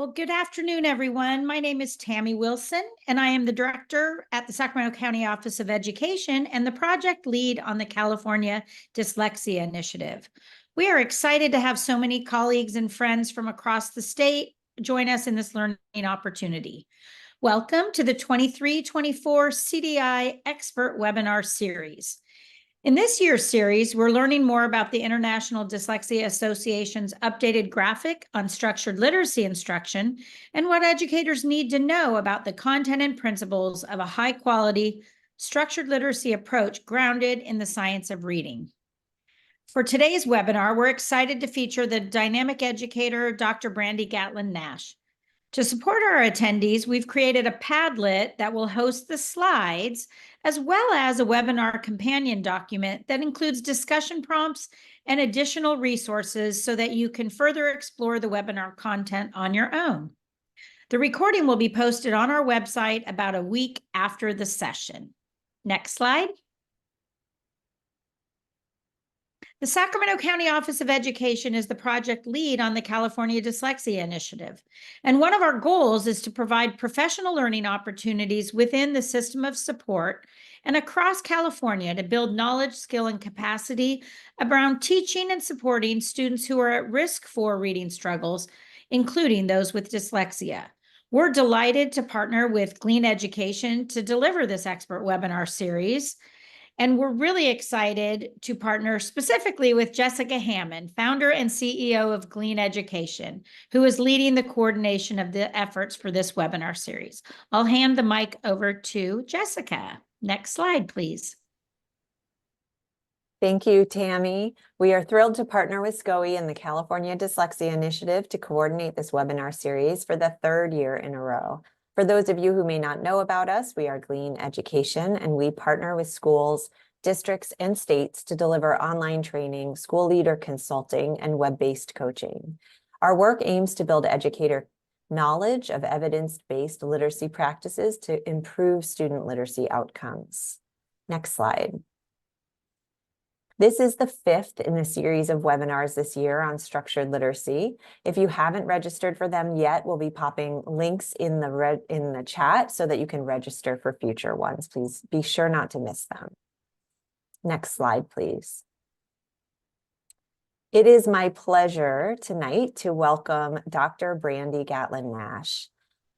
Well, good afternoon, everyone. My name is Tammy Wilson, and I am the director at the Sacramento County Office of Education and the project lead on the California Dyslexia Initiative. We are excited to have so many colleagues and friends from across the state join us in this learning opportunity. Welcome to the 23-24 CDI Expert Webinar Series. In this year's series, we're learning more about the International Dyslexia Association's updated graphic on structured literacy instruction and what educators need to know about the content and principles of a high-quality structured literacy approach grounded in the science of reading. For today's webinar, we're excited to feature the dynamic educator, Dr. Brandy Gatlin-Nash. To support our attendees, we've created a Padlet that will host the slides, as well as a webinar companion document that includes discussion prompts and additional resources so that you can further explore the webinar content on your own. The recording will be posted on our website about a week after the session. Next slide. The Sacramento County Office of Education is the project lead on the California Dyslexia Initiative. And one of our goals is to provide professional learning opportunities within the system of support and across California to build knowledge, skill, and capacity around teaching and supporting students who are at risk for reading struggles, including those with dyslexia. We're delighted to partner with Glean Education to deliver this expert webinar series. And we're really excited to partner specifically with Jessica Hammond, founder and CEO of Glean Education, who is leading the coordination of the efforts for this webinar series. I'll hand the mic over to Jessica. Next slide, please. Thank you, Tammy. We are thrilled to partner with SCOE and the California Dyslexia Initiative to coordinate this webinar series for the third year in a row. For those of you who may not know about us, we are Glean Education, and we partner with schools, districts, and states to deliver online training, school leader consulting, and web-based coaching. Our work aims to build educator knowledge of evidence-based literacy practices to improve student literacy outcomes. Next slide. This is the fifth in the series of webinars this year on structured literacy. If you haven't registered for them yet, we'll be popping links in the chat so that you can register for future ones. Please be sure not to miss them. Next slide, please. It is my pleasure tonight to welcome Dr. Brandy Gatlin-Nash.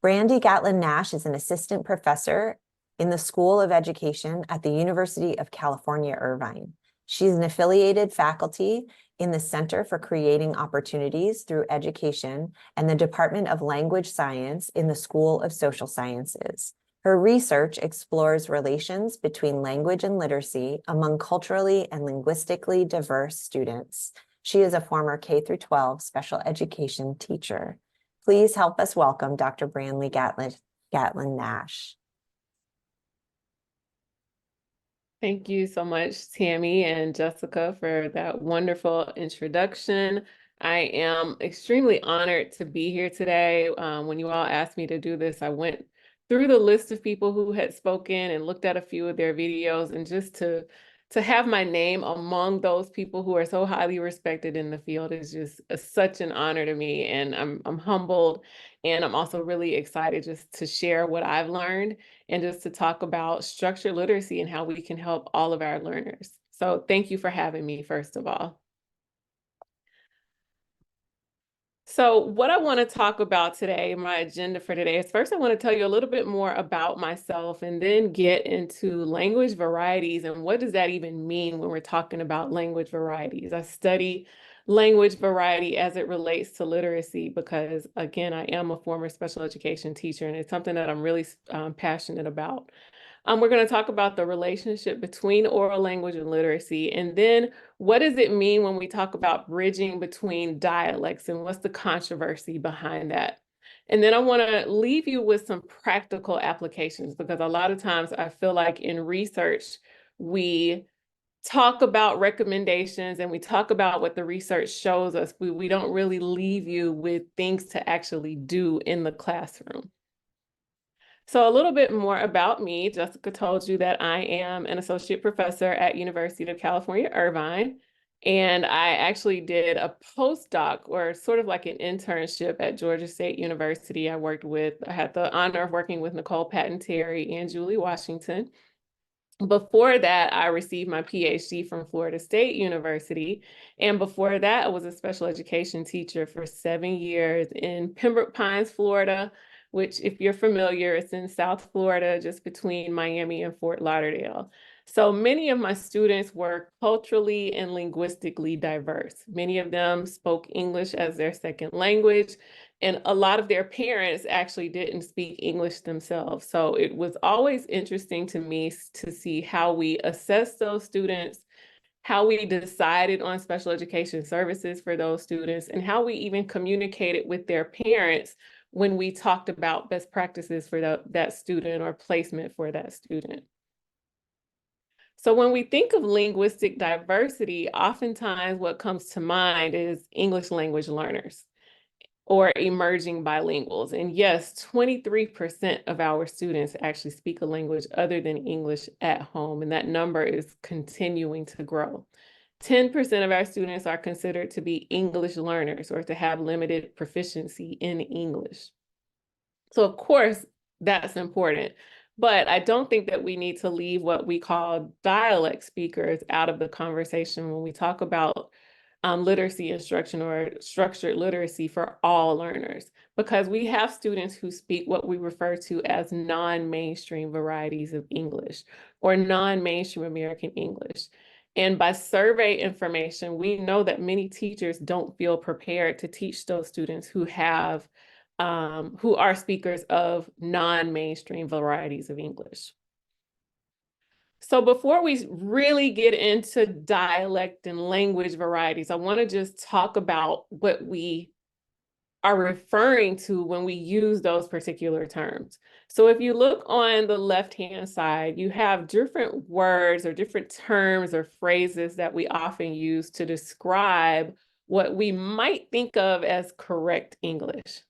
Brandy Gatlin-Nash is an assistant professor in the School of Education at the University of California, Irvine. She's an affiliated faculty in the Center for Creating Opportunities Through Education and the Department of Language Science in the School of Social Sciences. Her research explores relations between language and literacy among culturally and linguistically diverse students. She is a former K-12 special education teacher. Please help us welcome Dr. Brandy Gatlin-Nash. Thank you so much, Tammy and Jessica, for that wonderful introduction. I am extremely honored to be here today. When you all asked me to do this, I went through the list of people who had spoken and looked at a few of their videos, and just to have my name among those people who are so highly respected in the field is just such an honor to me, and I'm humbled, and I'm also really excited just to share what I've learned and just to talk about structured literacy and how we can help all of our learners. So thank you for having me, first of all. So what I want to talk about today, my agenda for today, is first I want to tell you a little bit more about myself and then get into language varieties and what does that even mean when we're talking about language varieties. I study language variety as it relates to literacy because, again, I am a former special education teacher and it's something that I'm really passionate about. We're going to talk about the relationship between oral language and literacy, and then what does it mean when we talk about bridging between dialects and what's the controversy behind that? And then I want to leave you with some practical applications because a lot of times I feel like in research, we talk about recommendations and we talk about what the research shows us. We don't really leave you with things to actually do in the classroom. So a little bit more about me. Jessica told you that I am an associate professor at University of California, Irvine. And I actually did a postdoc, or sort of like an internship, at Georgia State University. I had the honor of working with Nicole Patton-Terry and Julie Washington. Before that, I received my PhD from Florida State University. And before that, I was a special education teacher for 7 years in Pembroke Pines, Florida, which, if you're familiar, it's in South Florida, just between Miami and Fort Lauderdale. So many of my students were culturally and linguistically diverse. Many of them spoke English as their second language, and a lot of their parents actually didn't speak English themselves. So it was always interesting to me to see how we assess those students, how we decided on special education services for those students, and how we even communicated with their parents when we talked about best practices for that student or placement for that student. So when we think of linguistic diversity, oftentimes what comes to mind is English language learners or emerging bilinguals. And yes, 23% of our students actually speak a language other than English at home, and that number is continuing to grow. 10% of our students are considered to be English learners or to have limited proficiency in English. So of course, that's important. But I don't think that we need to leave what we call dialect speakers out of the conversation when we talk about literacy instruction or structured literacy for all learners, because we have students who speak what we refer to as non-mainstream varieties of English or non-mainstream American English. And by survey information, we know that many teachers don't feel prepared to teach those students who are speakers of non-mainstream varieties of English. So before we really get into dialect and language varieties, I want to just talk about what we are referring to when we use those particular terms. So if you look on the left-hand side, you have different words or different terms or phrases that we often use to describe what we might think of as correct English.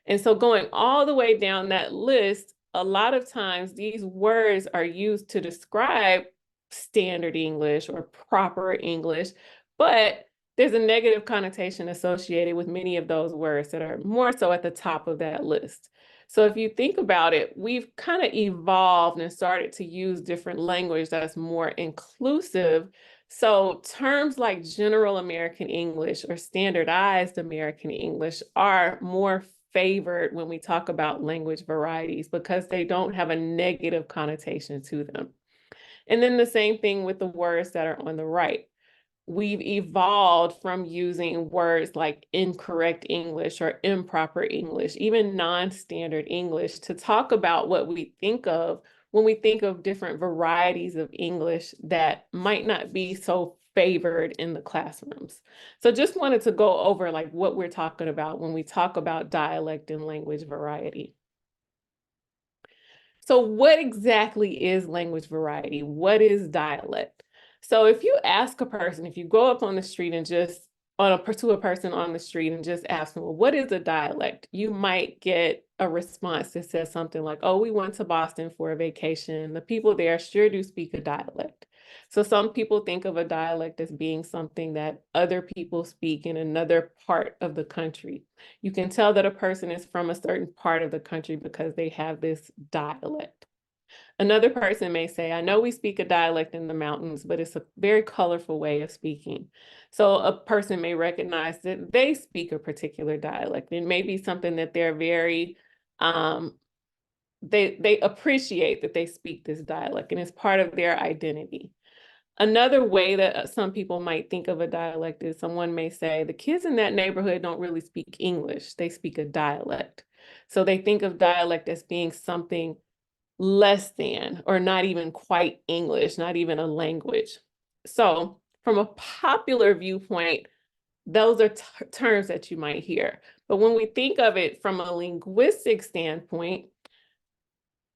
And so going all the way down that list, a lot of times these words are used to describe standard English or proper English, but there's a negative connotation associated with many of those words that are more so at the top of that list. So if you think about it, we've kind of evolved and started to use different language that's more inclusive. So terms like general American English or standardized American English are more favored when we talk about language varieties because they don't have a negative connotation to them. And then the same thing with the words that are on the right. We've evolved from using words like incorrect English or improper English, even non-standard English, to talk about what we think of when we think of different varieties of English that might not be so favored in the classrooms. So just wanted to go over like what we're talking about when we talk about dialect and language variety. So what exactly is language variety? What is dialect? So if you ask a person, if you go up on the street and just to a person on the street and just ask them, well, what is a dialect? You might get a response that says something like, oh, we went to Boston for a vacation. The people there sure do speak a dialect. So some people think of a dialect as being something that other people speak in another part of the country. You can tell that a person is from a certain part of the country because they have this dialect. Another person may say, I know we speak a dialect in the mountains, but it's a very colorful way of speaking. So a person may recognize that they speak a particular dialect. It may be something that they're very, they appreciate that they speak this dialect and it's part of their identity. Another way that some people might think of a dialect is someone may say, the kids in that neighborhood don't really speak English, they speak a dialect. So they think of dialect as being something less than, or not even quite English, not even a language. So from a popular viewpoint, those are terms that you might hear. But when we think of it from a linguistic standpoint,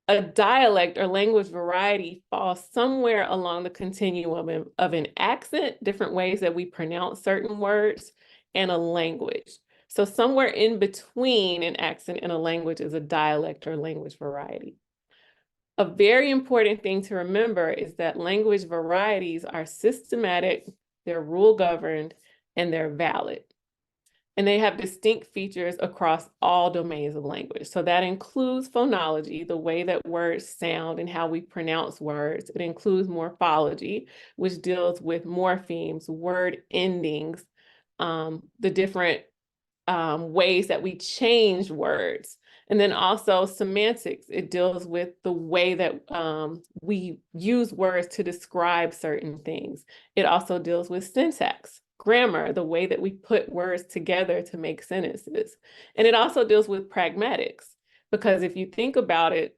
a dialect or language variety falls somewhere along the continuum of an accent, different ways that we pronounce certain words, and a language. So somewhere in between an accent and a language is a dialect or language variety. A very important thing to remember is that language varieties are systematic they're rule governed, and they're valid. And they have distinct features across all domains of language. So that includes phonology, the way that words sound and how we pronounce words. It includes morphology, which deals with morphemes, word endings, the different ways that we change words. And then also semantics. It deals with the way that we use words to describe certain things. It also deals with syntax, grammar, the way that we put words together to make sentences. And it also deals with pragmatics, because if you think about it,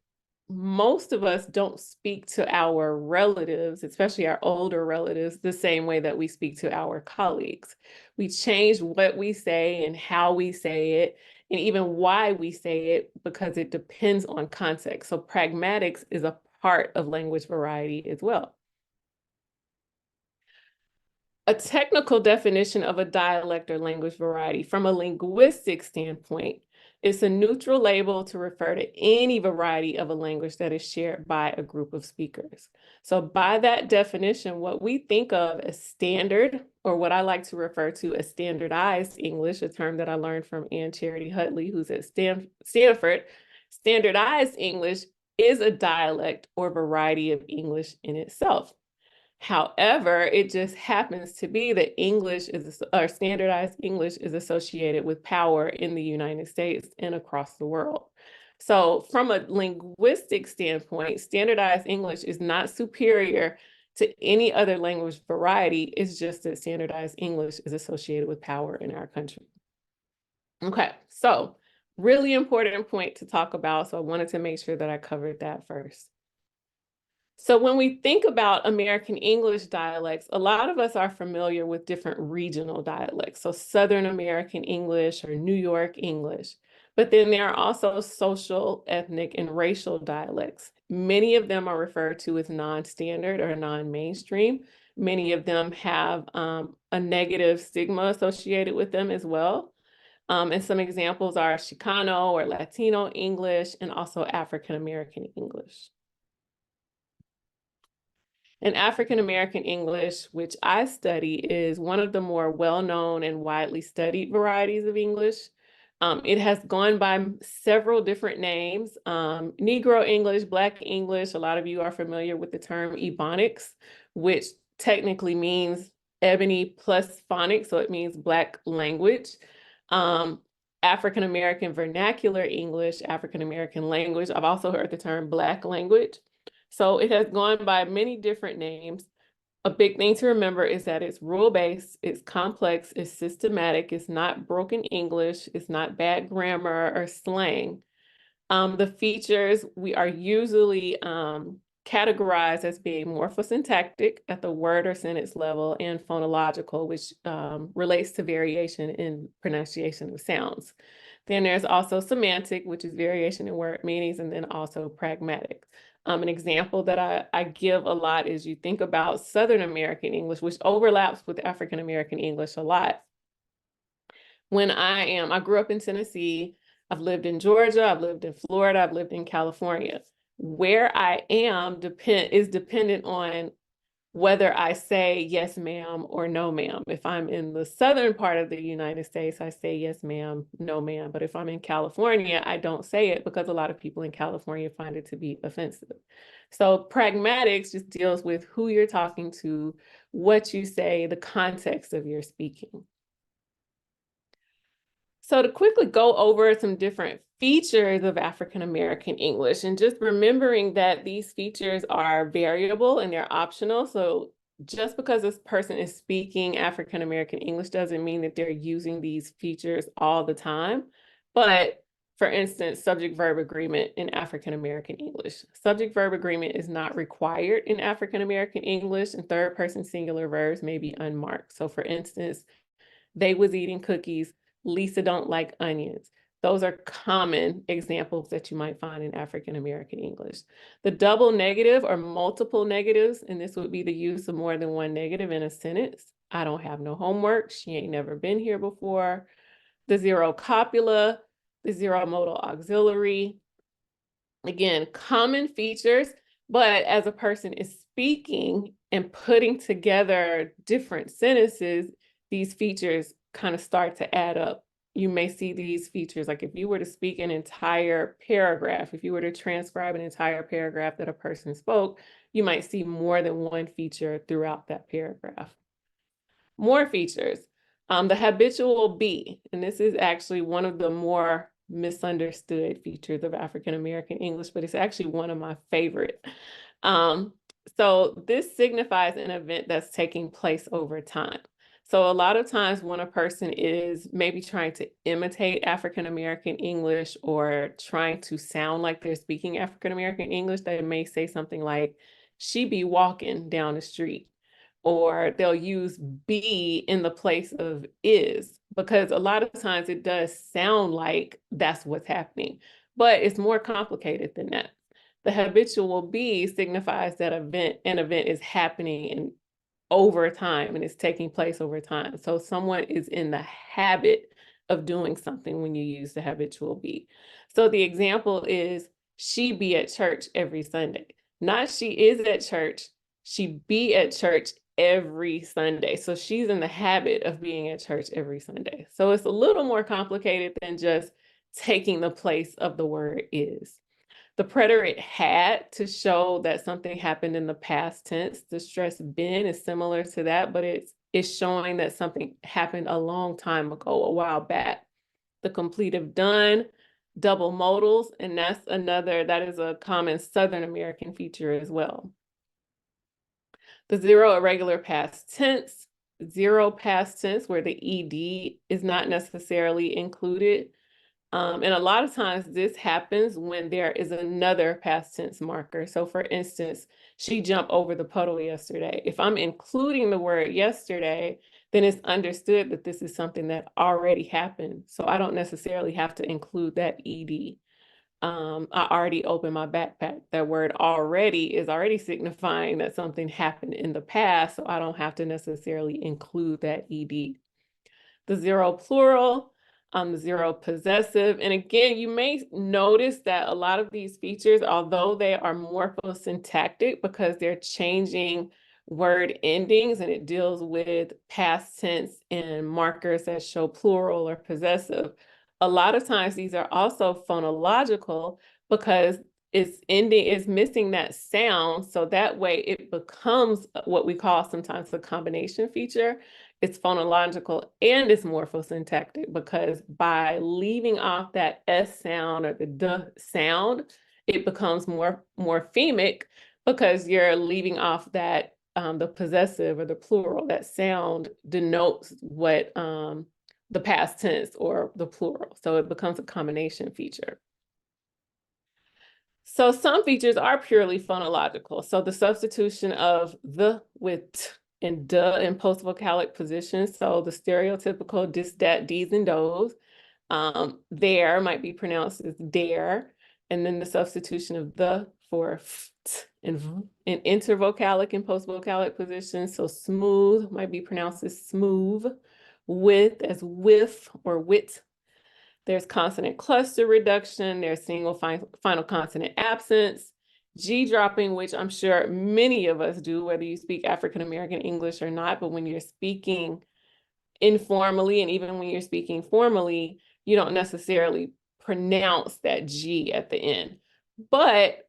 most of us don't speak to our relatives, especially our older relatives, the same way that we speak to our colleagues. We change what we say and how we say it, and even why we say it, because it depends on context. So pragmatics is a part of language variety as well. A technical definition of a dialect or language variety from a linguistic standpoint is a neutral label to refer to any variety of a language that is shared by a group of speakers. So by that definition, what we think of as standard, or what I like to refer to as standardized English, a term that I learned from Ann Charity Hutley, who's at Stanford, standardized English is a dialect or variety of English in itself. However, it just happens to be that English is, or standardized English is associated with power in the United States and across the world. So from a linguistic standpoint, standardized English is not superior to any other language variety. It's just that standardized English is associated with power in our country. Okay, so really important point to talk about. So I wanted to make sure that I covered that first. So when we think about American English dialects, a lot of us are familiar with different regional dialects. So Southern American English or New York English. But then there are also social, ethnic, and racial dialects. Many of them are referred to as non-standard or non-mainstream. Many of them have a negative stigma associated with them as well. And some examples are Chicano or Latino English, and also African American English. And African American English, which I study, is one of the more well-known and widely studied varieties of English. It has gone by several different names. Negro English, Black English, a lot of you are familiar with the term Ebonics, which technically means ebony plus phonics, so it means Black language. African American Vernacular English, African American language. I've also heard the term Black language. So it has gone by many different names. A big thing to remember is that it's rule-based, it's complex, it's systematic, it's not broken English, it's not bad grammar or slang. The features, we are usually categorized as being morphosyntactic at the word or sentence level, and phonological, which relates to variation in pronunciation of sounds. Then there's also semantic, which is variation in word meanings, and then also pragmatic. An example that I give a lot is you think about Southern American English, which overlaps with African American English a lot. When I grew up in Tennessee, I've lived in Georgia, I've lived in Florida, I've lived in California. Where I am is dependent on whether I say yes, ma'am, or no, ma'am. If I'm in the southern part of the United States, I say yes, ma'am, no, ma'am. But if I'm in California, I don't say it because a lot of people in California find it to be offensive. So pragmatics just deals with who you're talking to, what you say, the context of your speaking. So to quickly go over some different features of African American English, and just remembering that these features are variable and they're optional. So just because this person is speaking African American English doesn't mean that they're using these features all the time. But for instance, subject-verb agreement in African American English. Subject-verb agreement is not required in African American English, and third-person singular verbs may be unmarked. So for instance, they was eating cookies, Lisa don't like onions. Those are common examples that you might find in African American English. The double negative or multiple negatives, and this would be the use of more than one negative in a sentence. I don't have no homework. She ain't never been here before. The zero copula, the zero modal auxiliary. Again, common features, but as a person is speaking and putting together different sentences, these features kind of start to add up. You may see these features, like if you were to speak an entire paragraph, if you were to transcribe an entire paragraph that a person spoke, you might see more than one feature throughout that paragraph. More features. The habitual be, and this is actually one of the more misunderstood features of African American English, but it's actually one of my favorite. So this signifies an event that's taking place over time. So a lot of times when a person is maybe trying to imitate African American English or trying to sound like they're speaking African American English, they may say something like, she be walking down the street. Or they'll use be in the place of is, because a lot of times it does sound like that's what's happening, but it's more complicated than that. The habitual be signifies that an event is happening in over time and it's taking place over time. So someone is in the habit of doing something when you use the habitual be. So the example is, she be at church every Sunday. Not she is at church, she be at church every Sunday. So she's in the habit of being at church every Sunday. So it's a little more complicated than just taking the place of the word is. The preterite had to show that something happened in the past tense. The stress been is similar to that, but it's showing that something happened a long time ago, a while back. The completive done, double modals, and that is a common Southern American feature as well. The zero irregular past tense, zero past tense where the ed is not necessarily included. And a lot of times this happens when there is another past tense marker. So for instance, she jumped over the puddle yesterday. If I'm including the word yesterday, then it's understood that this is something that already happened. So I don't necessarily have to include that ed. I already opened my backpack. That word already is already signifying that something happened in the past, so I don't have to necessarily include that ed. The zero plural, the zero possessive. And again, you may notice that a lot of these features, although they are morphosyntactic because they're changing word endings and it deals with past tense and markers that show plural or possessive, a lot of times these are also phonological because it's missing that sound. So that way it becomes what we call sometimes the combination feature. It's phonological and it's morphosyntactic because by leaving off that S sound or the D sound, it becomes more morphemic because you're leaving off that the possessive or the plural. That sound denotes what the past tense or the plural. So it becomes a combination feature. So some features are purely phonological. So the substitution of the with t and duh in post-vocalic positions. So the stereotypical dis, dat, dees, and does. There might be pronounced as dare. And then the substitution of the for ft and v in intervocalic and post-vocalic positions. So smooth might be pronounced as smooth. With as with or wit. There's consonant cluster reduction. There's single final consonant absence. G dropping, which I'm sure many of us do, whether you speak African American English or not, but when you're speaking informally and even when you're speaking formally, you don't necessarily pronounce that G at the end. But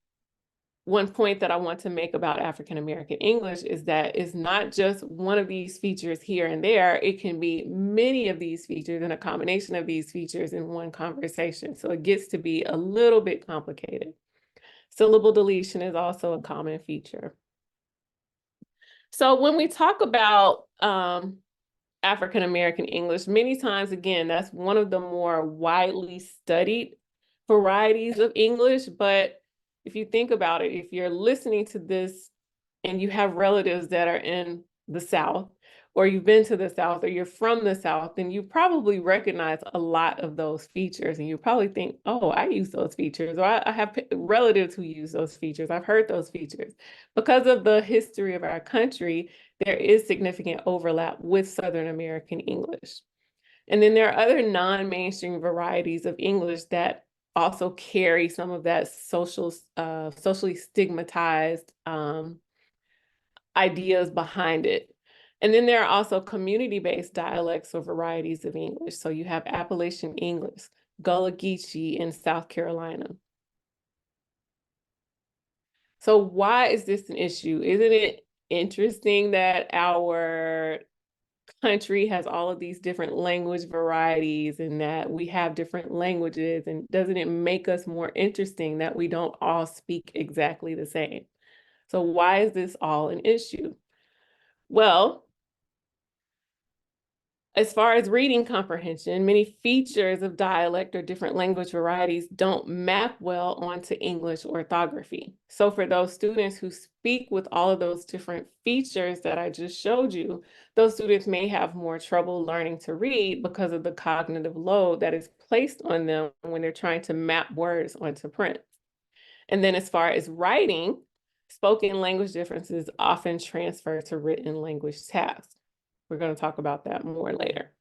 one point that I want to make about African American English is that it's not just one of these features here and there. It can be many of these features and a combination of these features in one conversation. So it gets to be a little bit complicated. Syllable deletion is also a common feature. So when we talk about African American English, many times, again, that's one of the more widely studied varieties of English. But if you think about it, if you're listening to this and you have relatives that are in the South, or you've been to the South, or you're from the South, then you probably recognize a lot of those features. And you probably think, oh, I use those features, or I have relatives who use those features. I've heard those features. Because of the history of our country, there is significant overlap with Southern American English. And then there are other non-mainstream varieties of English that also carry some of that socially stigmatized ideas behind it. And then there are also community-based dialects or varieties of English. So you have Appalachian English, Gullah Geechee in South Carolina. So why is this an issue? Isn't it interesting that our country has all of these different language varieties and that we have different languages? And doesn't it make us more interesting that we don't all speak exactly the same? So why is this all an issue? Well, as far as reading comprehension, many features of dialect or different language varieties don't map well onto English orthography. So for those students who speak with all of those different features that I just showed you, those students may have more trouble learning to read because of the cognitive load that is placed on them when they're trying to map words onto print. And then as far as writing, spoken language differences often transfer to written language tasks. We're going to talk about that more later.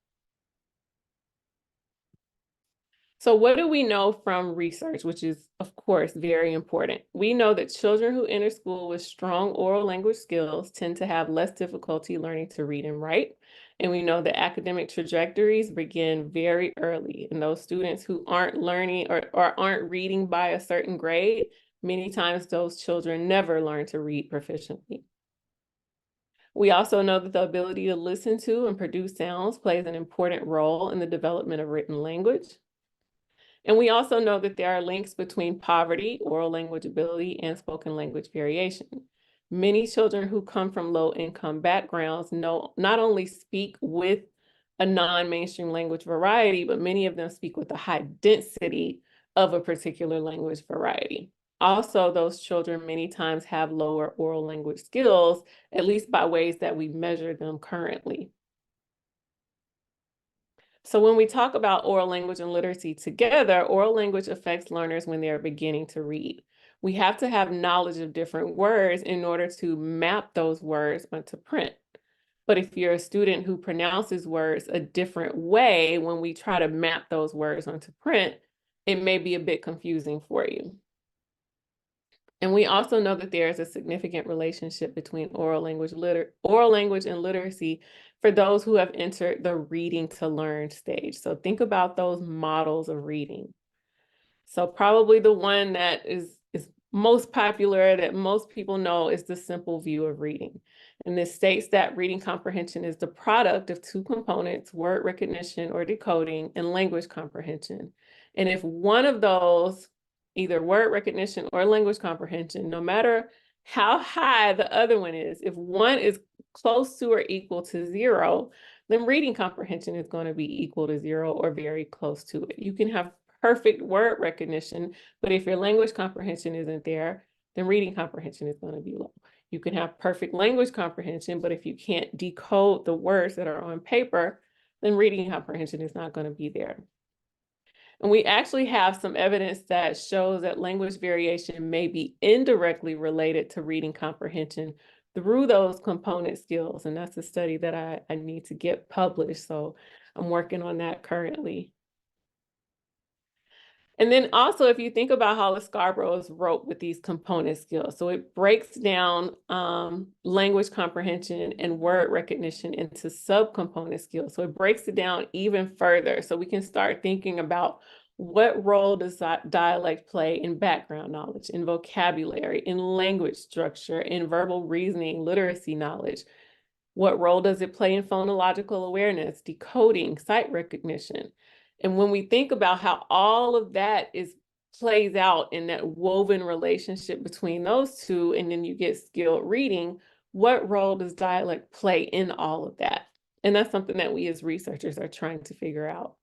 So what do we know from research, which is, of course, very important? We know that children who enter school with strong oral language skills tend to have less difficulty learning to read and write. And we know that academic trajectories begin very early. And those students who aren't learning or aren't reading by a certain grade, many times those children never learn to read proficiently. We also know that the ability to listen to and produce sounds plays an important role in the development of written language. And we also know that there are links between poverty, oral language ability, and spoken language variation. Many children who come from low-income backgrounds not only speak with a non-mainstream language variety, but many of them speak with a high density of a particular language variety. Also, those children many times have lower oral language skills, at least by ways that we measure them currently. So when we talk about oral language and literacy together, oral language affects learners when they're beginning to read. We have to have knowledge of different words in order to map those words onto print. But if you're a student who pronounces words a different way, when we try to map those words onto print, it may be a bit confusing for you. And we also know that there is a significant relationship between oral language and literacy for those who have entered the reading to learn stage. So think about those models of reading. So probably the one that is most popular, that most people know, is the simple view of reading. And this states that reading comprehension is the product of two components: word recognition or decoding and language comprehension. And if one of those, either word recognition or language comprehension, no matter how high the other one is, if one is close to or equal to 0, then reading comprehension is going to be equal to 0 or very close to it. You can have perfect word recognition, but if your language comprehension isn't there, then reading comprehension is going to be low. You can have perfect language comprehension, but if you can't decode the words that are on paper, then reading comprehension is not going to be there. And we actually have some evidence that shows that language variation may be indirectly related to reading comprehension through those component skills. And that's a study that I need to get published. So I'm working on that currently. And then also, if you think about how the Scarboroughs wrote with these component skills, so it breaks down language comprehension and word recognition into subcomponent skills. So it breaks it down even further. So we can start thinking about what role does dialect play in background knowledge, in vocabulary, in language structure, in verbal reasoning, literacy knowledge. What role does it play in phonological awareness, decoding, sight recognition? And when we think about how all of that plays out in that woven relationship between those two, and then you get skilled reading, what role does dialect play in all of that? And that's something that we as researchers are trying to figure out.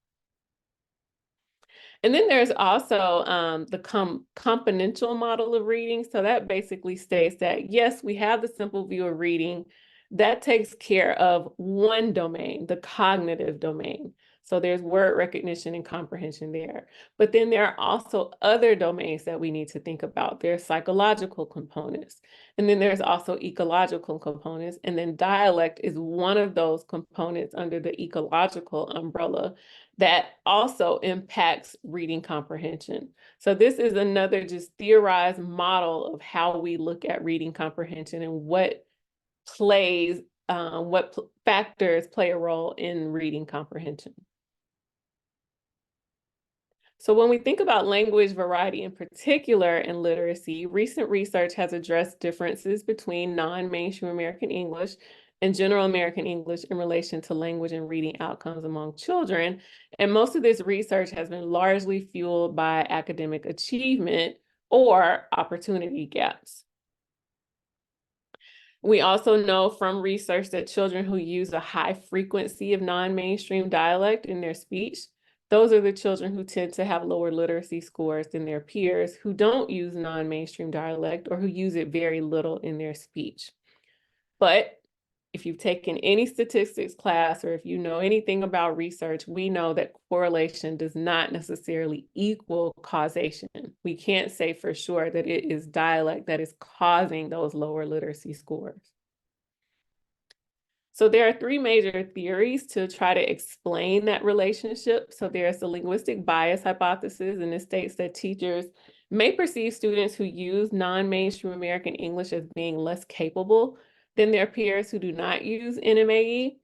And then there's also the componential model of reading. So that basically states that, yes, we have the simple view of reading that takes care of one domain, the cognitive domain. So there's word recognition and comprehension there. But then there are also other domains that we need to think about. There's psychological components, and then there's also ecological components. And then dialect is one of those components under the ecological umbrella that also impacts reading comprehension. So this is another just theorized model of how we look at reading comprehension and what factors play a role in reading comprehension. So when we think about language variety in particular in literacy, recent research has addressed differences between non-mainstream American English and general American English in relation to language and reading outcomes among children. And most of this research has been largely fueled by academic achievement or opportunity gaps. We also know from research that children who use a high frequency of non-mainstream dialect in their speech, those are the children who tend to have lower literacy scores than their peers who don't use non-mainstream dialect or who use it very little in their speech. But if you've taken any statistics class or if you know anything about research, we know that correlation does not necessarily equal causation. We can't say for sure that it is dialect that is causing those lower literacy scores. So there are three major theories to try to explain that relationship. So there's the linguistic bias hypothesis, and it states that teachers may perceive students who use non-mainstream American English as being less capable than their peers who do not use NMAE.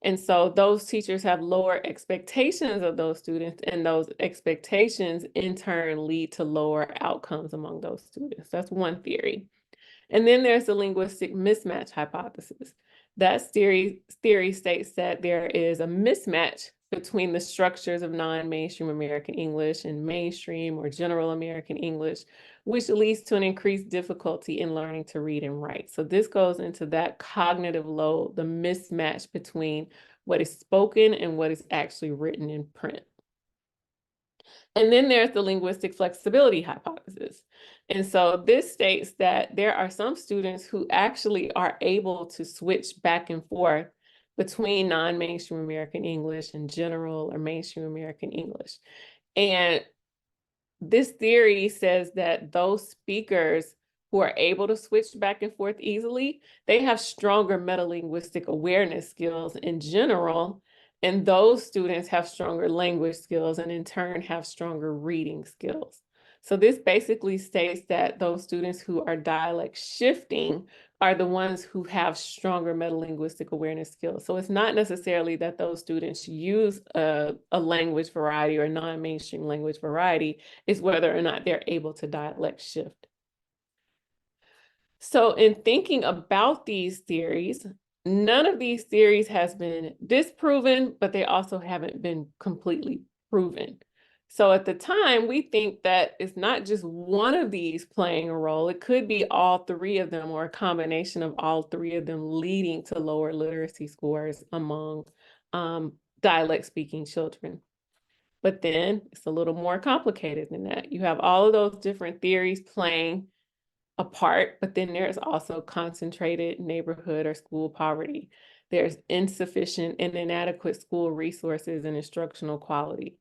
And so those teachers have lower expectations of those students, and those expectations in turn lead to lower outcomes among those students. That's one theory. And then there's the linguistic mismatch hypothesis. That theory states that there is a mismatch between the structures of non-mainstream American English and mainstream or general American English, which leads to an increased difficulty in learning to read and write. So this goes into that cognitive load, the mismatch between what is spoken and what is actually written in print. And then there's the linguistic flexibility hypothesis. And so this states that there are some students who actually are able to switch back and forth between non-mainstream American English and general or mainstream American English. And this theory says that those speakers who are able to switch back and forth easily, they have stronger metalinguistic awareness skills in general. And those students have stronger language skills and in turn have stronger reading skills. So this basically states that those students who are dialect shifting are the ones who have stronger metalinguistic awareness skills. So it's not necessarily that those students use a language variety or non-mainstream language variety, it's whether or not they're able to dialect shift. So in thinking about these theories, none of these theories has been disproven, but they also haven't been completely proven. So at the time, we think that it's not just one of these playing a role. It could be all three of them or a combination of all three of them leading to lower literacy scores among dialect speaking children. But then it's a little more complicated than that. You have all of those different theories playing apart, but then there's also concentrated neighborhood or school poverty. There's insufficient and inadequate school resources and instructional quality.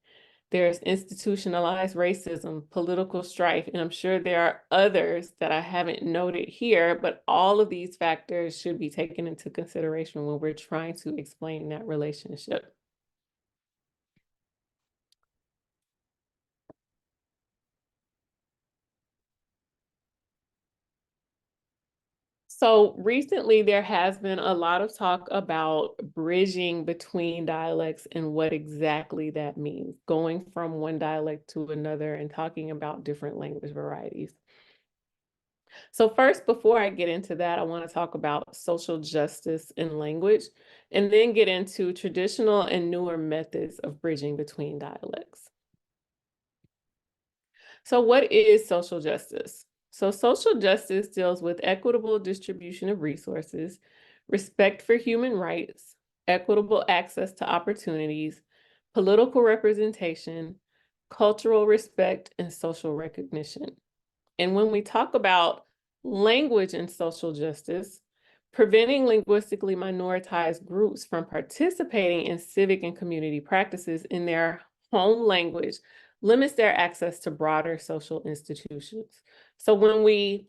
There's institutionalized racism, political strife, and I'm sure there are others that I haven't noted here, but all of these factors should be taken into consideration when we're trying to explain that relationship. So recently, there has been a lot of talk about bridging between dialects and what exactly that means, going from one dialect to another and talking about different language varieties. So first, before I get into that, I want to talk about social justice in language, and then get into traditional and newer methods of bridging between dialects. So what is social justice? So social justice deals with equitable distribution of resources, respect for human rights, equitable access to opportunities, political representation, cultural respect, and social recognition. And when we talk about language and social justice, preventing linguistically minoritized groups from participating in civic and community practices in their home language limits their access to broader social institutions. So when we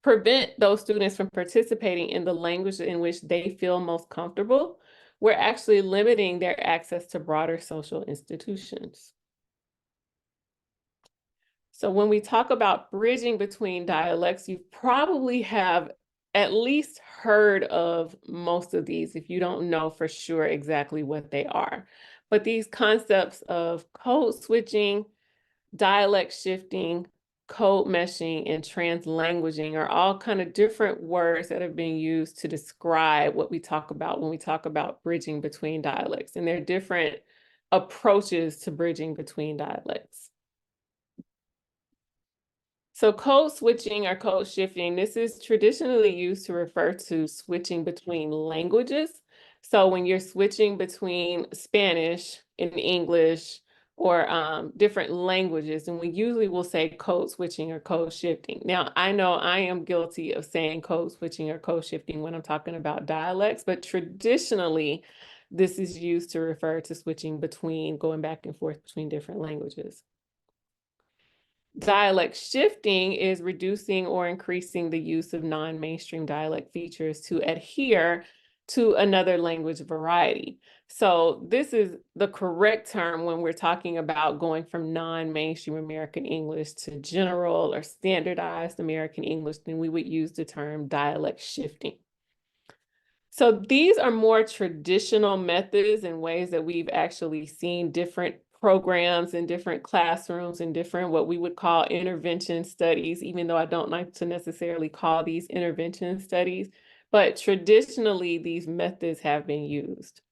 prevent those students from participating in the language in which they feel most comfortable, we're actually limiting their access to broader social institutions. So when we talk about bridging between dialects, you probably have at least heard of most of these if you don't know for sure exactly what they are. But these concepts of code switching, dialect shifting, code meshing, and translanguaging are all kind of different words that have been used to describe what we talk about when we talk about bridging between dialects. And they're different approaches to bridging between dialects. So code switching or code shifting, this is traditionally used to refer to switching between languages. So when you're switching between Spanish and English or different languages, and we usually will say code switching or code shifting. Now, I know I am guilty of saying code switching or code shifting when I'm talking about dialects, but traditionally, this is used to refer to switching between, going back and forth between different languages. Dialect shifting is reducing or increasing the use of non-mainstream dialect features to adhere to another language variety. So this is the correct term when we're talking about going from non-mainstream American English to general or standardized American English, then we would use the term dialect shifting. So these are more traditional methods and ways that we've actually seen different programs in different classrooms and different what we would call intervention studies, even though I don't like to necessarily call these intervention studies, but traditionally these methods have been used.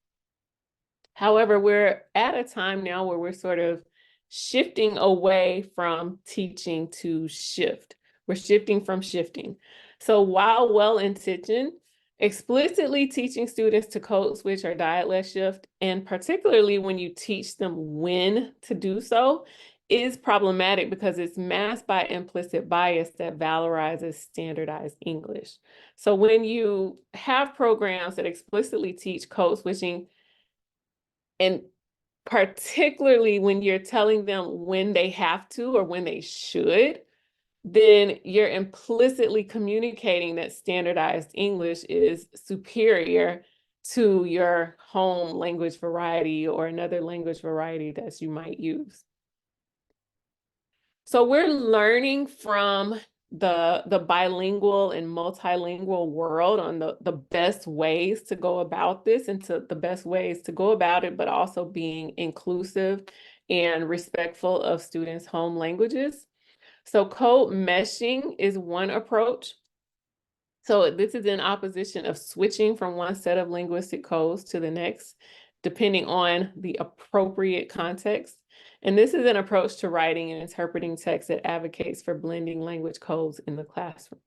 However, we're at a time now where we're sort of shifting away from teaching to shift. We're shifting from shifting. So while well-intentioned, explicitly teaching students to code switch or dialect shift, and particularly when you teach them when to do so, is problematic because it's masked by implicit bias that valorizes standardized English. So when you have programs that explicitly teach code switching, and particularly when you're telling them when they have to or when they should, then you're implicitly communicating that standardized English is superior to your home language variety or another language variety that you might use. So we're learning from the bilingual and multilingual world on the best ways to go about this and to the best ways to go about it, but also being inclusive and respectful of students' home languages. So code meshing is one approach. So this is in opposition of switching from one set of linguistic codes to the next, depending on the appropriate context. And this is an approach to writing and interpreting text that advocates for blending language codes in the classroom.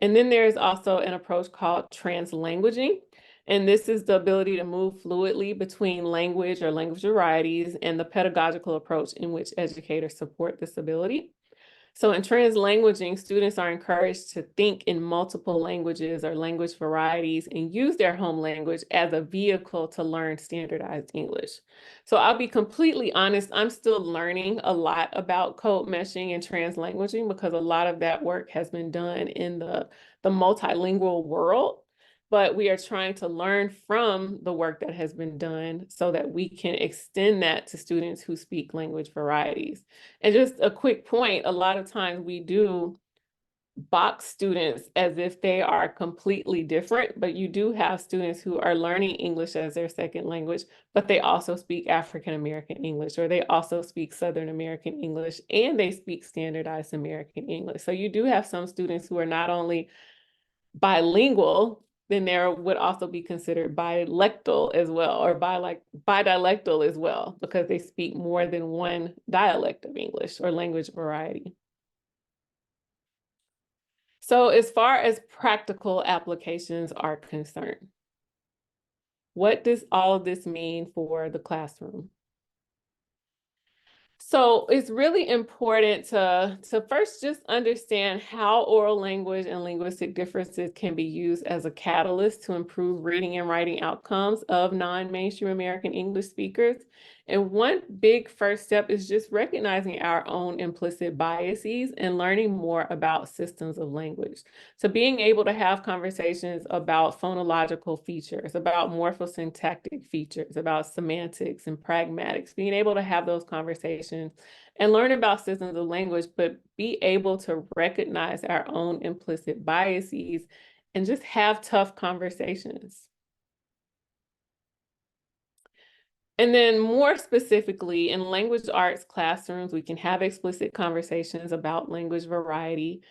And then there's also an approach called translanguaging. And this is the ability to move fluidly between language or language varieties and the pedagogical approach in which educators support this ability. So in translanguaging, students are encouraged to think in multiple languages or language varieties and use their home language as a vehicle to learn standardized English. So I'll be completely honest, I'm still learning a lot about code meshing and translanguaging because a lot of that work has been done in the multilingual world. But we are trying to learn from the work that has been done so that we can extend that to students who speak language varieties. And just a quick point, a lot of times we do box students as if they are completely different, but you do have students who are learning English as their second language, but they also speak African American English, or they also speak Southern American English, and they speak standardized American English. So you do have some students who are not only bilingual, then there would also be considered bilectal as well, or bidialectal as well, because they speak more than one dialect of English or language variety. So as far as practical applications are concerned, what does all of this mean for the classroom? So it's really important to first just understand how oral language and linguistic differences can be used as a catalyst to improve reading and writing outcomes of non-mainstream American English speakers. And one big first step is just recognizing our own implicit biases and learning more about systems of language. So being able to have conversations about phonological features, about morphosyntactic features, about semantics and pragmatics, being able to have those conversations conversation and learn about systems of language, but be able to recognize our own implicit biases and just have tough conversations. And then more specifically, in language arts classrooms, we can have explicit conversations about language variety.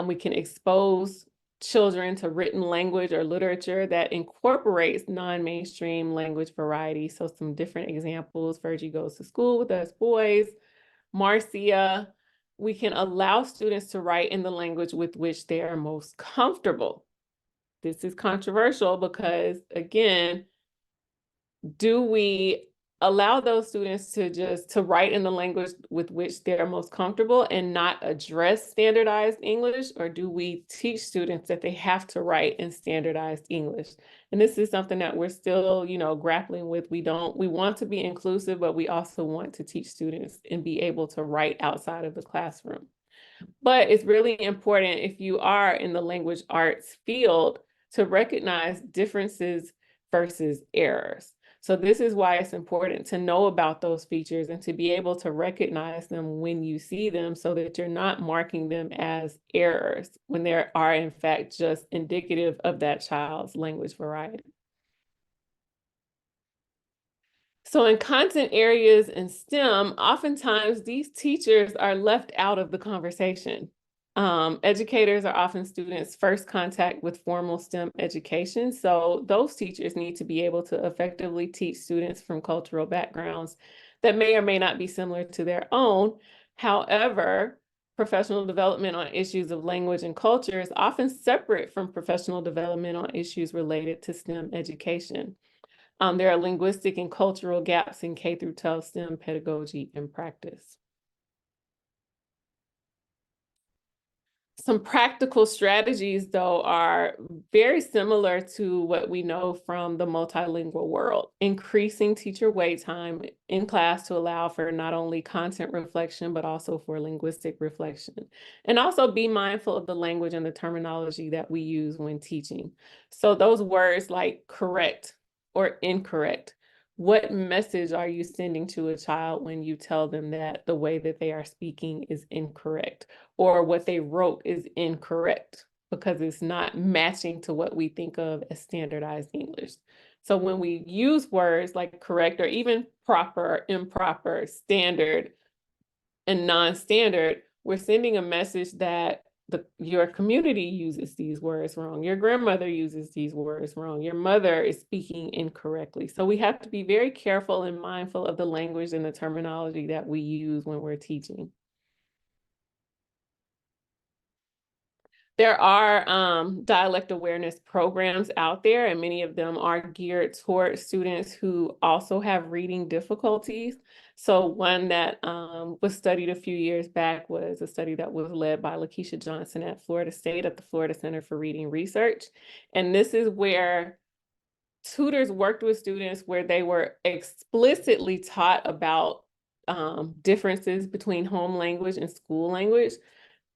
We can expose children to written language or literature that incorporates non-mainstream language variety. So some different examples: Virgie Goes to School with Us Boys, Marcia. We can allow students to write in the language with which they are most comfortable. This is controversial because, again, do we allow those students to write in the language with which they're most comfortable and not address standardized English, or do we teach students that they have to write in standardized English? And this is something that we're still, grappling with. We want to be inclusive, but we also want to teach students and be able to write outside of the classroom. But it's really important, if you are in the language arts field, to recognize differences versus errors. So this is why it's important to know about those features and to be able to recognize them when you see them, so that you're not marking them as errors when they are in fact just indicative of that child's language variety. So in content areas in STEM, oftentimes these teachers are left out of the conversation. Educators are often students' first contact with formal STEM education. So those teachers need to be able to effectively teach students from cultural backgrounds that may or may not be similar to their own. However, professional development on issues of language and culture is often separate from professional development on issues related to STEM education. There are linguistic and cultural gaps in K through 12 STEM pedagogy and practice. Some practical strategies, though, are very similar to what we know from the multilingual world: increasing teacher wait time in class to allow for not only content reflection, but also for linguistic reflection. And also be mindful of the language and the terminology that we use when teaching. So those words like correct or incorrect, what message are you sending to a child when you tell them that the way that they are speaking is incorrect, or what they wrote is incorrect because it's not matching to what we think of as standardized English? So when we use words like correct, or even proper, improper, standard, and non-standard, we're sending a message that your community uses these words wrong. Your grandmother uses these words wrong. Your mother is speaking incorrectly. So we have to be very careful and mindful of the language and the terminology that we use when we're teaching. There are dialect awareness programs out there, and many of them are geared towards students who also have reading difficulties. So one that was studied a few years back was a study that was led by Lakeisha Johnson at Florida State at the Florida Center for Reading Research. And this is where tutors worked with students where they were explicitly taught about differences between home language and school language.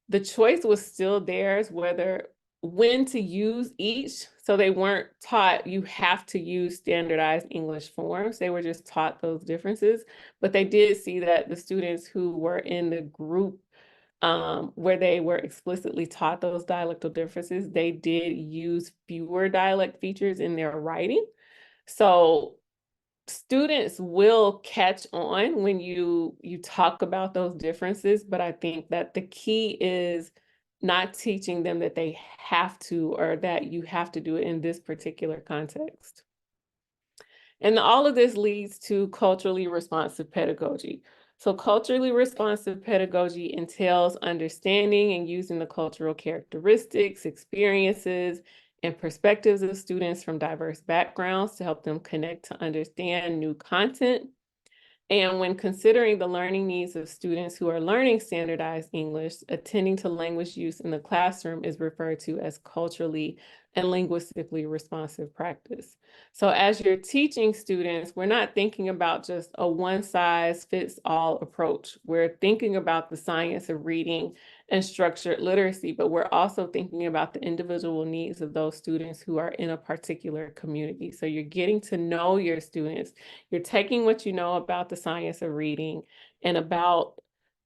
The choice was still theirs, when to use each. So they weren't taught you have to use standardized English forms. They were just taught those differences. But they did see that the students who were in the group where they were explicitly taught those dialectal differences, they did use fewer dialect features in their writing. So students will catch on when you talk about those differences, but I think that the key is not teaching them that they have to, or that you have to do it in this particular context. And all of this leads to culturally responsive pedagogy. So culturally responsive pedagogy entails understanding and using the cultural characteristics, experiences, and perspectives of students from diverse backgrounds to help them connect to understand new content. And when considering the learning needs of students who are learning standardized English, attending to language use in the classroom is referred to as culturally and linguistically responsive practice. So as you're teaching students, we're not thinking about just a one-size-fits-all approach. We're thinking about the science of reading and structured literacy, but we're also thinking about the individual needs of those students who are in a particular community. So you're getting to know your students. You're taking what you know about the science of reading and about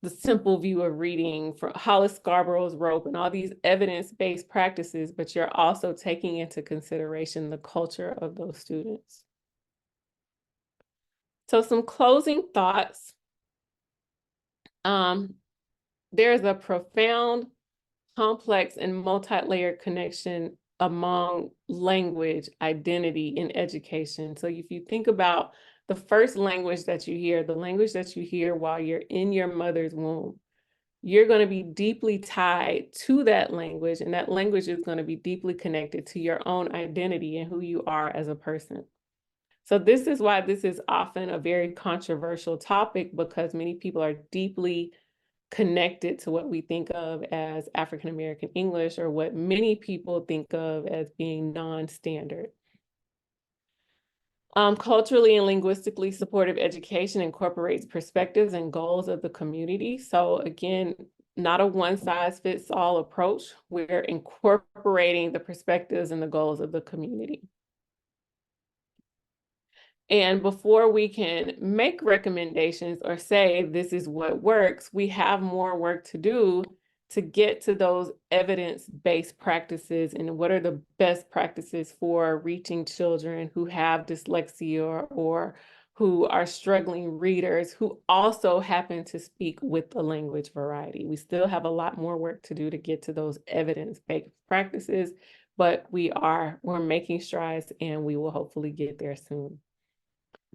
the simple view of reading from Hollis Scarborough's rope and all these evidence-based practices, but you're also taking into consideration the culture of those students. So some closing thoughts. There's a profound, complex, and multi-layered connection among language, identity, and education. So if you think about the first language that you hear, the language that you hear while you're in your mother's womb, you're going to be deeply tied to that language, and that language is going to be deeply connected to your own identity and who you are as a person. So this is why this is often a very controversial topic, because many people are deeply connected to what we think of as African American English, or what many people think of as being non-standard. Culturally and linguistically supportive education incorporates perspectives and goals of the community. So again, not a one-size-fits-all approach. We're incorporating the perspectives and the goals of the community. And before we can make recommendations or say this is what works, we have more work to do to get to those evidence-based practices and what are the best practices for reaching children who have dyslexia or who are struggling readers who also happen to speak with a language variety. We still have a lot more work to do to get to those evidence-based practices, but we're making strides, and we will hopefully get there soon.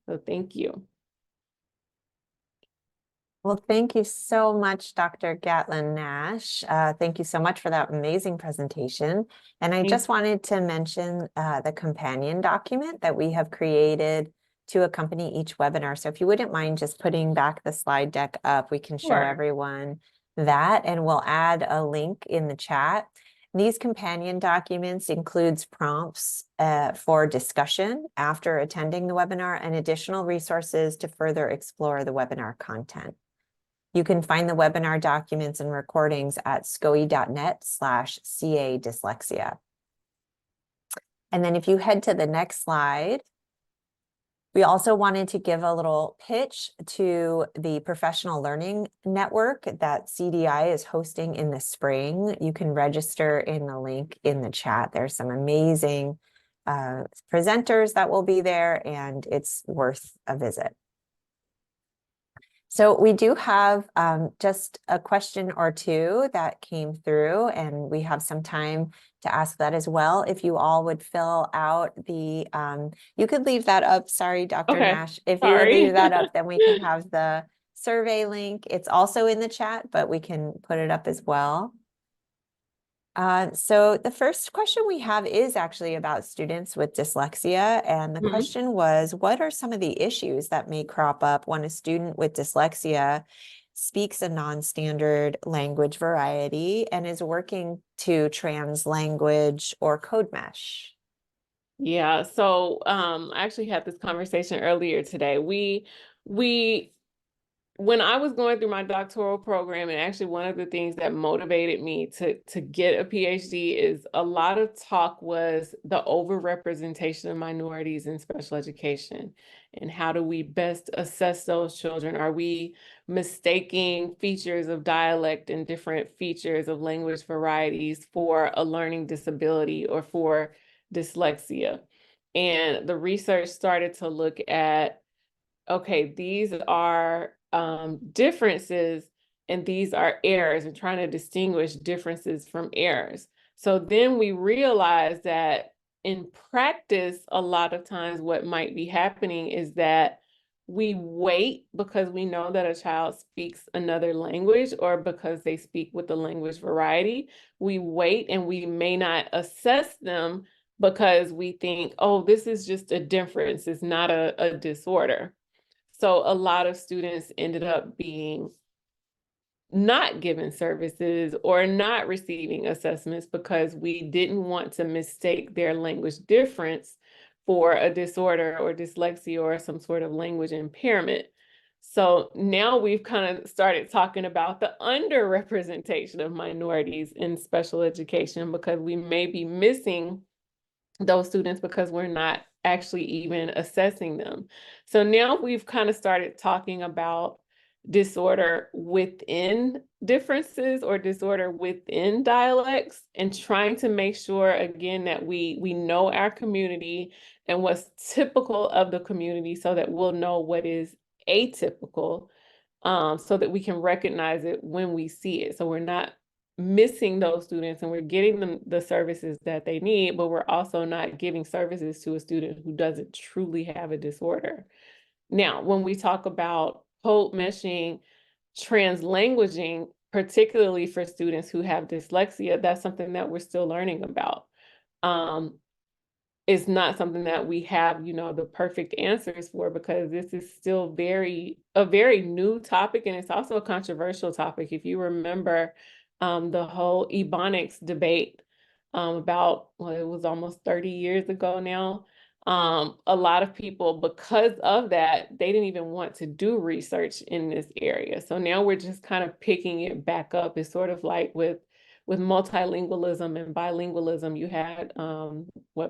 So thank you. Well, thank you so much, Dr. Gatlin-Nash. Thank you so much for that amazing presentation. And I just wanted to mention the companion document that we have created to accompany each webinar. So if you wouldn't mind just putting back the slide deck up, we can show Sure. everyone that, and we'll add a link in the chat. These companion documents includes prompts for discussion after attending the webinar and additional resources to further explore the webinar content. You can find the webinar documents and recordings at scoe.net/CA dyslexia. And then if you head to the next slide, we also wanted to give a little pitch to the Professional Learning Network that CDI is hosting in the spring. You can register in the link in the chat. There's some amazing presenters that will be there, and it's worth a visit. So we do have just a question or two that came through, and we have some time to ask that as well. If you all would fill out the, you could leave that up. Sorry, Dr. Okay. Nash. If you would leave that up, then we can have the survey link. It's also in the chat, but we can put it up as well. So the first question we have is actually about students with dyslexia. And the question was, what are some of the issues that may crop up when a student with dyslexia speaks a non-standard language variety and is working to translanguage or code mesh? Yeah, so I actually had this conversation earlier today. When I was going through my doctoral program, and actually one of the things that motivated me to get a PhD is a lot of talk was the overrepresentation of minorities in special education. And how do we best assess those children? Are we mistaking features of dialect and different features of language varieties for a learning disability or for dyslexia? And the research started to look at, okay, these are differences and these are errors, and trying to distinguish differences from errors. So then we realized that in practice, a lot of times what might be happening is that we wait because we know that a child speaks another language or because they speak with a language variety. We wait and we may not assess them because we think, oh, this is just a difference, it's not a disorder. So a lot of students ended up being not given services or not receiving assessments because we didn't want to mistake their language difference for a disorder or dyslexia or some sort of language impairment. So now we've kind of started talking about the underrepresentation of minorities in special education, because we may be missing those students because we're not actually even assessing them. So now we've kind of started talking about disorder within differences or disorder within dialects, and trying to make sure again that we know our community and what's typical of the community, so that we'll know what is atypical, so that we can recognize it when we see it. So we're not missing those students, and we're getting them the services that they need, but we're also not giving services to a student who doesn't truly have a disorder. Now, when we talk about code meshing, translanguaging, particularly for students who have dyslexia, that's something that we're still learning about. It's not something that we have, the perfect answers for, because this is still a very new topic, and it's also a controversial topic. If you remember the whole Ebonics debate about, well, it was almost 30 years ago now. A lot of people, because of that, they didn't even want to do research in this area. So now we're just kind of picking it back up. It's sort of like with multilingualism and bilingualism, you had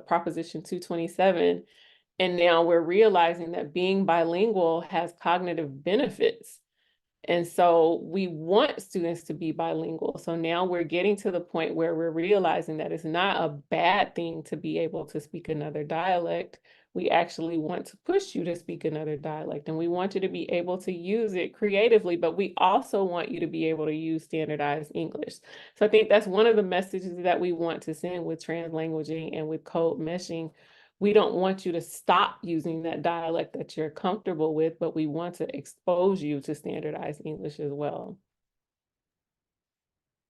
Proposition 227, and now we're realizing that being bilingual has cognitive benefits. And so we want students to be bilingual. So now we're getting to the point where we're realizing that it's not a bad thing to be able to speak another dialect. We actually want to push you to speak another dialect, and we want you to be able to use it creatively, but we also want you to be able to use standardized English. So I think that's one of the messages that we want to send with translanguaging and with code meshing. We don't want you to stop using that dialect that you're comfortable with, but we want to expose you to standardized English as well.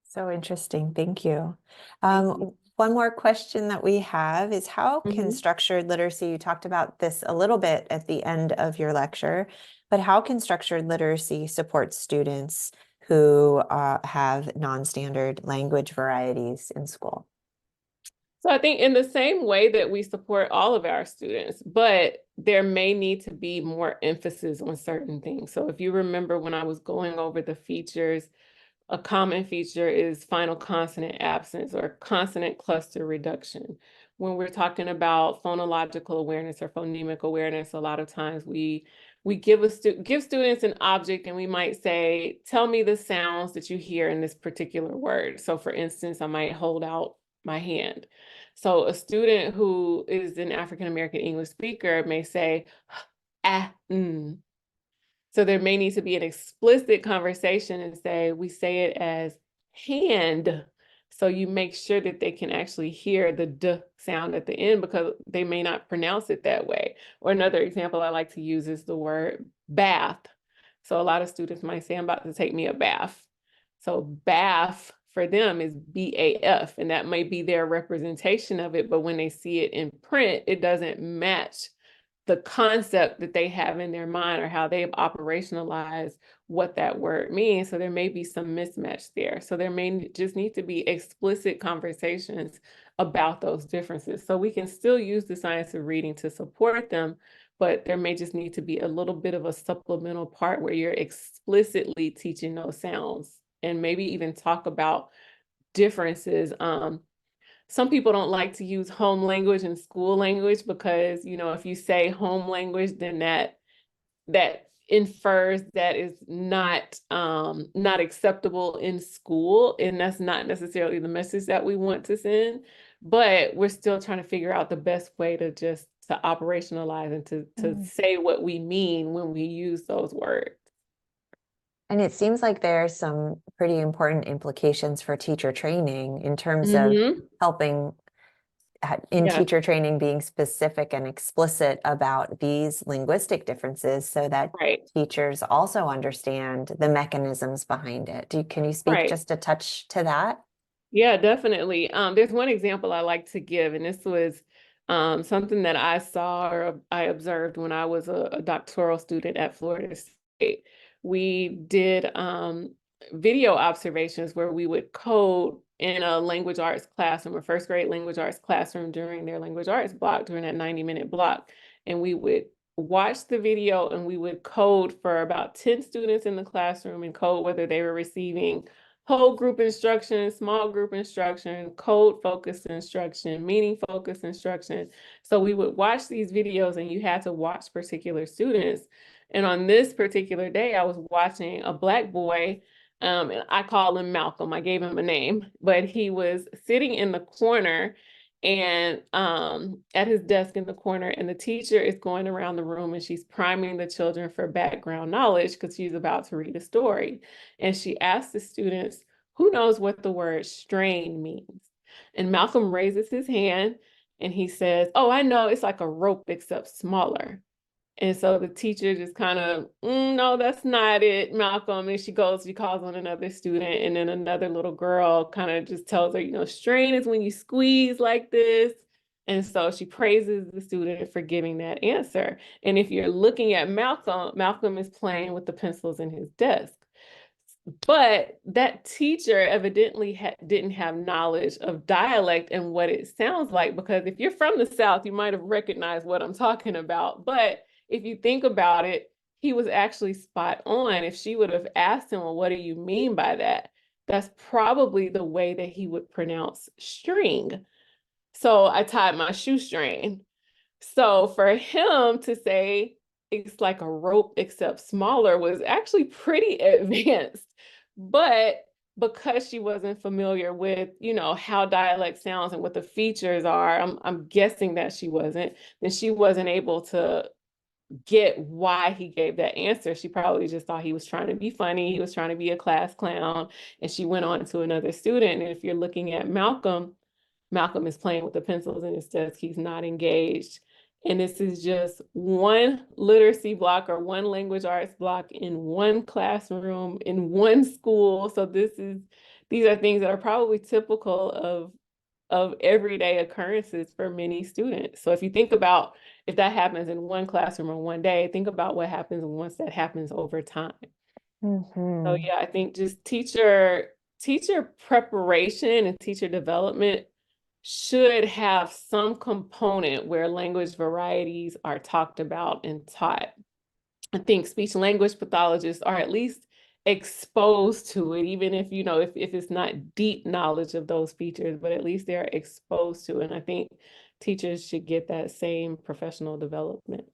So interesting. Thank you. Thank you. One more question that we have is, how can Mhm. structured literacy, you talked about this a little bit at the end of your lecture, but how can structured literacy support students who have non-standard language varieties in school? So I think in the same way that we support all of our students, but there may need to be more emphasis on certain things. So if you remember when I was going over the features, a common feature is final consonant absence or consonant cluster reduction. When we're talking about phonological awareness or phonemic awareness, a lot of times we give students an object, and we might say, tell me the sounds that you hear in this particular word. So for instance, I might hold out my hand. So a student who is an African American English speaker may say, ah, mm. So there may need to be an explicit conversation and say, we say it as hand. So you make sure that they can actually hear the d sound at the end, because they may not pronounce it that way. Or another example I like to use is the word bath. So a lot of students might say, I'm about to take me a bath. So bath for them is BAF, and that may be their representation of it, but when they see it in print, it doesn't match the concept that they have in their mind or how they've operationalized what that word means. So there may be some mismatch there. So there may just need to be explicit conversations about those differences. So we can still use the science of reading to support them, but there may just need to be a little bit of a supplemental part where you're explicitly teaching those sounds, and maybe even talk about differences. Some people don't like to use home language and school language, because, if you say home language, then that infers that is not acceptable in school, and that's not necessarily the message that we want to send. But we're still trying to figure out the best way to operationalize and to say what we mean when we use those words. And it seems like there are some pretty important implications for teacher training in terms of Mm-hmm. helping in Yeah. teacher training, being specific and explicit about these linguistic differences so that Right. teachers also understand the mechanisms behind it. Can you speak Right. just a touch to that? Yeah, definitely. There's one example I like to give, and this was something that I saw or I observed when I was a doctoral student at Florida State. We did video observations where we would code in a language arts classroom, a first grade language arts classroom, during their language arts block, during that 90-minute block. And we would watch the video and we would code for about 10 students in the classroom and code whether they were receiving whole group instruction, small group instruction, code focused instruction, meaning focused instruction. So we would watch these videos and you had to watch particular students. And on this particular day, I was watching a Black boy, and I call him Malcolm. I gave him a name, but he was sitting in the corner and at his desk in the corner, and the teacher is going around the room and she's priming the children for background knowledge because she's about to read a story. And she asked the students, who knows what the word strain means? And Malcolm raises his hand and he says, oh, I know, it's like a rope except smaller. And so the teacher just kind of, no, that's not it, Malcolm. And she calls on another student, and then another little girl kind of just tells her, strain is when you squeeze like this. And so she praises the student for giving that answer. And if you're looking at Malcolm, Malcolm is playing with the pencils in his desk. But that teacher evidently didn't have knowledge of dialect and what it sounds like, because if you're from the South, you might have recognized what I'm talking about. But if you think about it, he was actually spot on. If she would have asked him, well, what do you mean by that? That's probably the way that he would pronounce string. So I tied my shoestring. So for him to say it's like a rope except smaller was actually pretty advanced. But because she wasn't familiar with, how dialect sounds and what the features are, I'm guessing that she wasn't, then she wasn't able to get why he gave that answer. She probably just thought he was trying to be funny. He was trying to be a class clown. And she went on to another student. And if you're looking at Malcolm, Malcolm is playing with the pencils in his desk. He's not engaged. And this is just one literacy block or one language arts block in one classroom, in one school. So these are things that are probably typical of everyday occurrences for many students. So if you think about if that happens in one classroom or one day, think about what happens once that happens over time. So yeah, I think just teacher preparation and teacher development should have some component where language varieties are talked about and taught. I think speech language pathologists are at least exposed to it, even if, if it's not deep knowledge of those features, but at least they're exposed to it. And I think teachers should get that same professional development.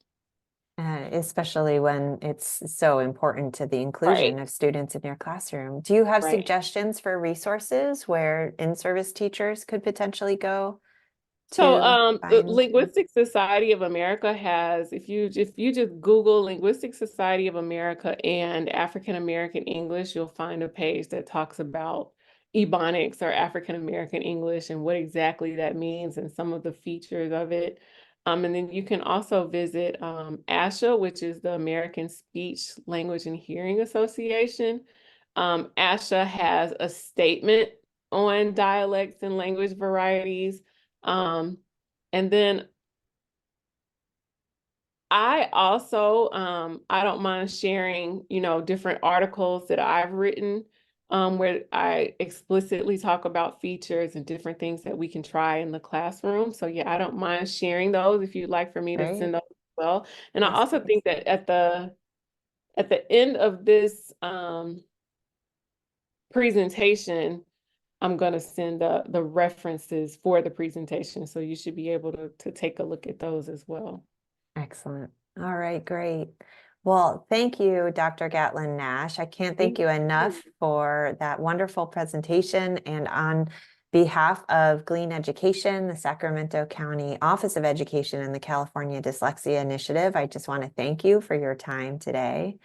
Especially when it's so important to the inclusion Right. of students in your classroom. Do you have Right. suggestions for resources where in-service teachers could potentially go So to the find? Linguistic Society of America has, if you just Google Linguistic Society of America and African American English, you'll find a page that talks about Ebonics or African American English and what exactly that means and some of the features of it. And then you can also visit ASHA, which is the American Speech, Language, and Hearing Association. ASHA has a statement on dialects and language varieties. And then I also, I don't mind sharing, different articles that I've written, where I explicitly talk about features and different things that we can try in the classroom. So yeah, I don't mind sharing those if you'd like for me to Great. send those as well. And I Yes, also please. think that at the end of this presentation, I'm going to send the references for the presentation. So you should be able to take a look at those as well. Excellent. All right, great. Well, thank you, Dr. Gatlin-Nash. I can't thank you enough for that wonderful presentation. And on behalf of Glean Education, the Sacramento County Office of Education, and the California Dyslexia Initiative, I just want to thank you for your time today.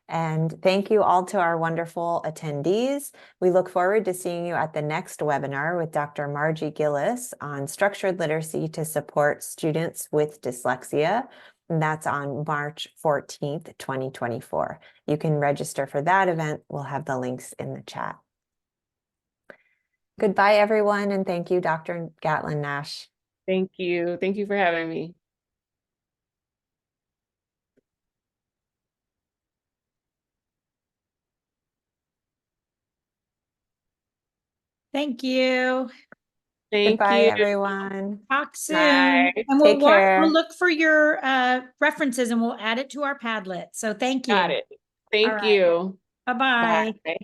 And thank you all to our wonderful attendees. We look forward to seeing you at the next webinar with Dr. Margie Gillis on structured literacy to support students with dyslexia. And that's on March 14th, 2024. You can register for that event. We'll have the links in the chat. Goodbye, everyone, and thank you, Dr. Gatlin-Nash. Thank you. Thank you for having me. Thank you. Thank Goodbye, you. everyone. Talk soon. Bye. And Take we'll care. look for your references and we'll add it to our Padlet. So thank Got you. it. Thank right. you. Bye-bye. Bye.